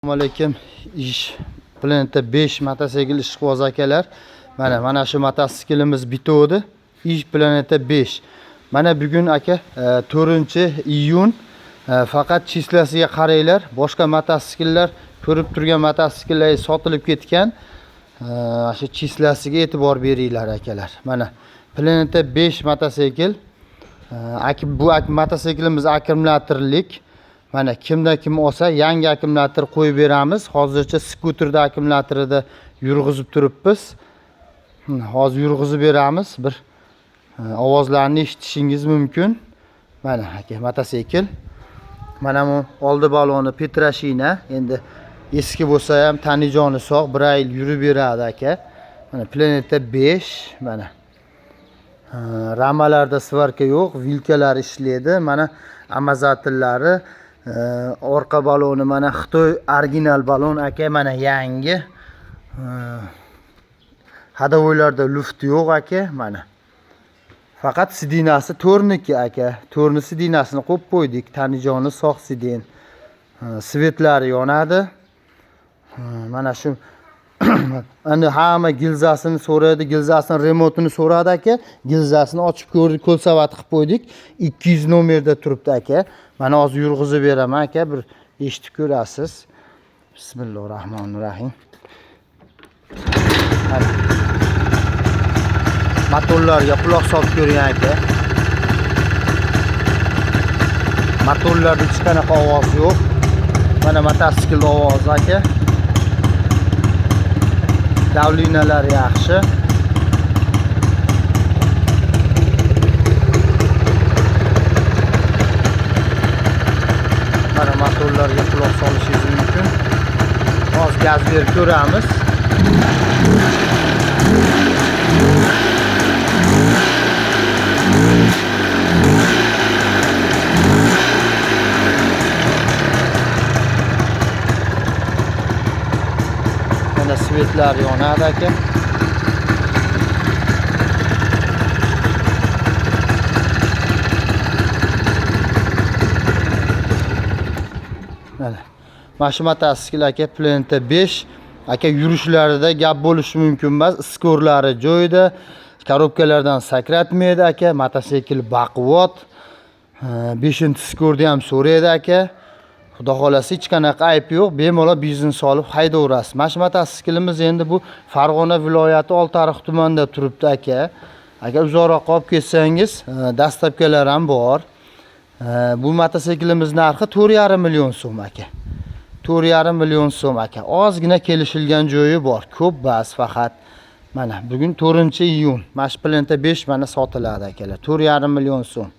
Assalomu alaykum. Ish Planeta 5 motosikl ishqiboz akalar. Mana shu mototsiklimiz bituvdi. Ish Planeta 5. Mana bugun aka 4-iyun. Faqat chislasiga qaranglar. Boshqa mototsikllar, ko'rib turgan mototsikllar sotilib ketgan. Shu chislasiga e'tibor beringlar akalar. Mana Planeta 5 mototsikl. Bu mototsiklimiz akkumulyatorlik. Mana kimda kim olsa yangi akkumulyator qo'yib beramiz. Hozircha skuterda akkumulyatorida yurg'izib turibmiz. Hozir yurg'izib beramiz. Bir ovozlarni eshitishingiz mumkin. Mana aka mototsikl. Mana bu oldi baloni Petrashina. Endi eski bo'lsa ham tanijoni sog', 1 yil yurib beradi aka. Mana Planeta 5 mana. Ramalarda svarka yo'q, vilkalar ishlaydi. Mana amazatillari, orqa baloni mana Xitoy original balon aka, mana yangi. Hadavoylarda luft yo'q aka, mana. Faqat sidinasi to'rniki aka. To'rni sidinasini qo'yib qo'ydik. Tanijoni sog' sidin. Svetlari yonadi. Mana shu endi hamma gilzasini so'raydi, gilzasini remontini so'radi aka. Gilzasini ochib ko'rdik, qo'l savat qilib qo'ydik. 200 nomerda turibdi aka. Mana hozir yurg'izib beraman aka, bir eshitib ko'rasiz. Bismillahirrohmanirrohim. Motorlarga quloq solib ko'ring aka. Motorlarda hech qanaqa ovoz yo'q. Mana mototsikl ovozi aka. Davlinalar yaxshi. Mana motorlarga quloq solishingiz mumkin. Hozir gaz berib ko'ramiz. Mana svetlar yonadi aka. Mana shu mototsikl aka Planeta 5 aka, yurishlarida gap bo'lishi mumkin emas. Iskorlari joyida, korobkalardan sakratmaydi aka. Mototsikl baquvvat. 5-iskorni ham so'raydi aka. Xudo xolasa hech qanaqa ayb yo'q, bemalol biznes olib haydaverasiz. Mana shu mototsiklimiz endi bu Farg'ona viloyati Oltiariq tumanida turibdi aka. Agar uzoqroq olib ketsangiz, dastlabkalar ham bor. Bu mototsiklimiz narxi 4,5 million so'm aka. 4,5 million so'm aka. Ozgina kelishilgan joyi bor, ko'p bas faqat. Mana bugun 4-iyun. Mana shu Planeta 5 mana sotiladi akalar. 4,5 million so'm.